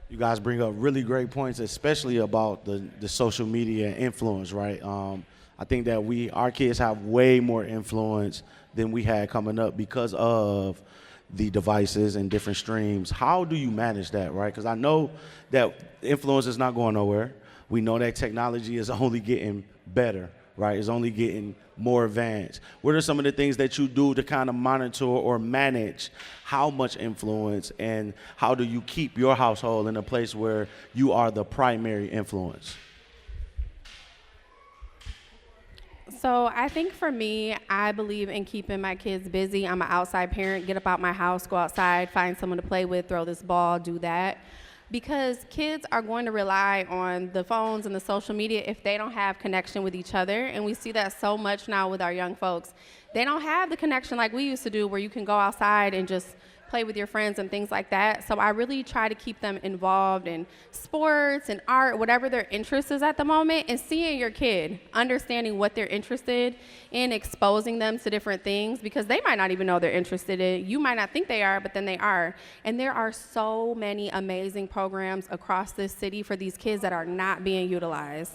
You guys bring up really great points, especially about the social media influence, right? I think that our kids have way more influence than we had coming up because of the devices and different streams. How do you manage that, right? Because I know that influence is not going nowhere. We know that technology is only getting better, right? It's only getting more advanced. What are some of the things that you do to kind of monitor or manage how much influence, and how do you keep your household in a place where you are the primary influence? So I think for me, I believe in keeping my kids busy. I'm an outside parent, get up out my house, go outside, find someone to play with, throw this ball, do that. Because kids are going to rely on the phones and the social media if they don't have connection with each other. And we see that so much now with our young folks. They don't have the connection like we used to do, where you can go outside and just play with your friends and things like that. So I really try to keep them involved in sports and art, whatever their interest is at the moment, and seeing your kid, understanding what they're interested in, exposing them to different things, because they might not even know they're interested in. You might not think they are, but then they are. And there are so many amazing programs across this city for these kids that are not being utilized.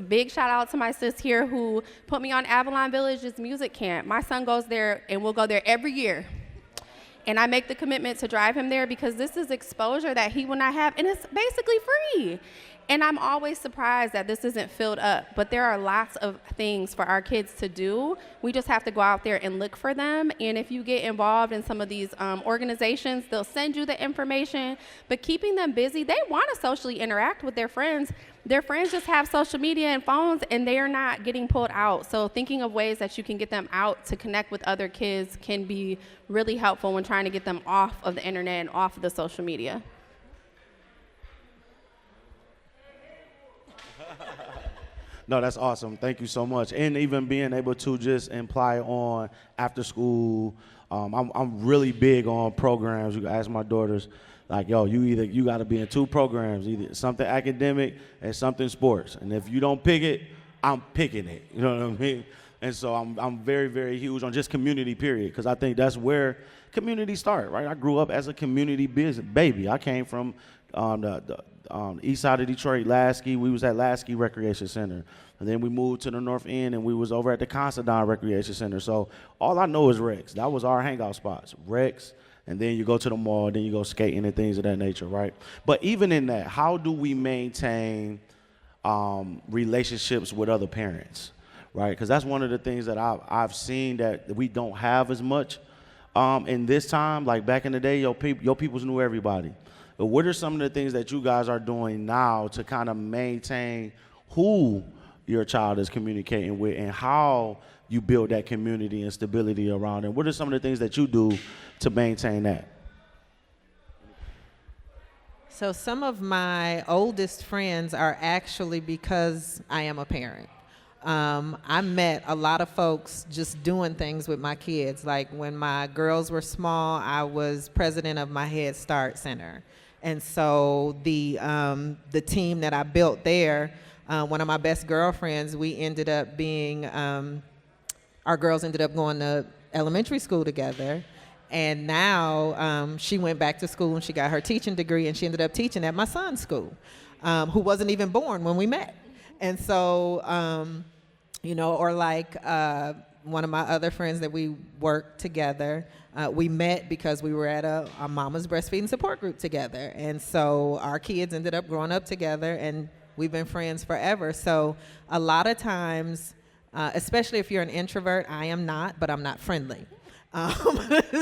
Big shout out to my sis here who put me on Avalon Village's music camp. My son goes there and will go there every year. And I make the commitment to drive him there because this is exposure that he will not have, and it's basically free. And I'm always surprised that this isn't filled up, but there are lots of things for our kids to do. We just have to go out there and look for them. And if you get involved in some of these organizations, they'll send you the information, but keeping them busy, they want to socially interact with their friends. Their friends just have social media and phones, and they are not getting pulled out. So thinking of ways that you can get them out to connect with other kids can be really helpful when trying to get them off of the internet and off of the social media. No, that's awesome. Thank you so much. And even being able to just imply on after school. I'm really big on programs. You can ask my daughters, like, yo, you got to be in two programs, either something academic and something sports. And if you don't pick it, I'm picking it. You know what I mean? And so I'm very, very huge on just community, period, because I think that's where community start, right? I grew up as a community business baby. I came from the east side of Detroit, Lasky. We was at Lasky Recreation Center. And then we moved to the north end, and we was over at the Jackson-Dyer Recreation Center. So all I know is Rex. That was our hangout spots, Rex. And then you go to the mall, then you go skating and things of that nature, right? But even in that, how do we maintain relationships with other parents, right? Because that's one of the things that I've seen that we don't have as much in this time. Like back in the day, your peoples knew everybody. But what are some of the things that you guys are doing now to kind of maintain who your child is communicating with and how you build that community and stability around it? What are some of the things that you do to maintain that? So some of my oldest friends are actually because I am a parent. I met a lot of folks just doing things with my kids. Like when my girls were small, I was president of my Head Start Center. And so the team that I built there, one of my best girlfriends, we ended up being, our girls ended up going to elementary school together. And now she went back to school and she got her teaching degree, and she ended up teaching at my son's school, who wasn't even born when we met. And so, or like one of my other friends that we worked together, we met because we were at a mama's breastfeeding support group together. And so our kids ended up growing up together, and we've been friends forever. So a lot of times, especially if you're an introvert, I am not, but I'm not friendly.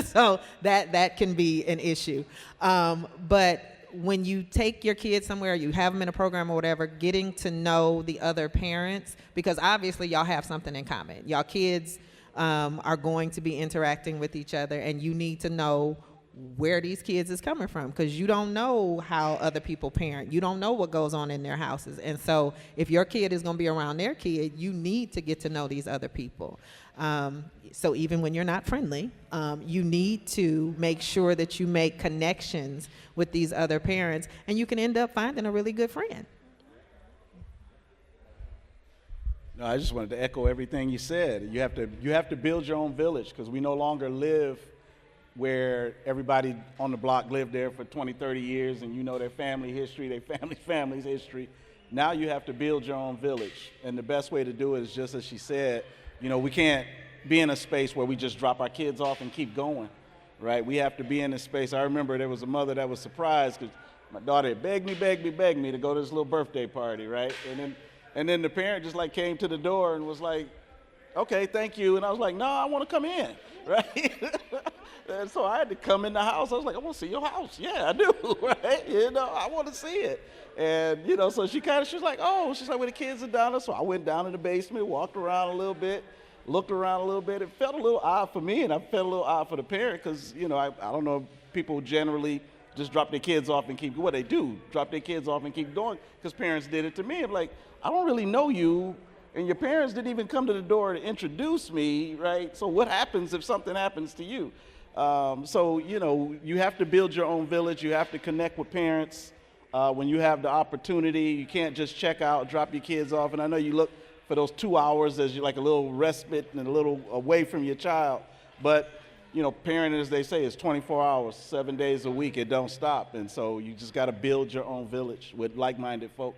So that can be an issue. But when you take your kids somewhere, you have them in a program or whatever, getting to know the other parents, because obviously y'all have something in common. Y'all kids are going to be interacting with each other, and you need to know where these kids is coming from, because you don't know how other people parent. You don't know what goes on in their houses. And so if your kid is going to be around their kid, you need to get to know these other people. So even when you're not friendly, you need to make sure that you make connections with these other parents, and you can end up finding a really good friend. No, I just wanted to echo everything you said. You have to build your own village, because we no longer live where everybody on the block lived there for 20, 30 years, and you know their family history, their family's history. Now you have to build your own village. And the best way to do it is just as she said, you know, we can't be in a space where we just drop our kids off and keep going, right? We have to be in a space. I remember there was a mother that was surprised because my daughter had begged me to go to this little birthday party, right? And then the parent just like came to the door and was like, okay, thank you. And I was like, no, I want to come in, right? And so I had to come in the house. I was like, I want to see your house. Yeah, I do, right? You know, I want to see it. And, you know, so she was like, oh, she's like, well, the kids are down there. So I went down in the basement, walked around a little bit, looked around a little bit. It felt a little odd for me, and I felt a little odd for the parent because, you know, I don't know, people generally just drop their kids off and keep, what they do, drop their kids off and keep going, because parents did it to me. I'm like, I don't really know you, and your parents didn't even come to the door to introduce me, right? So what happens if something happens to you? So, you know, you have to build your own village. You have to connect with parents when you have the opportunity. You can't just check out, drop your kids off. And I know you look for those 2 hours as like a little respite and a little away from your child. But, you know, parenting, as they say, is 24 hours, 7 days a week. It don't stop. And so you just got to build your own village with like-minded folk.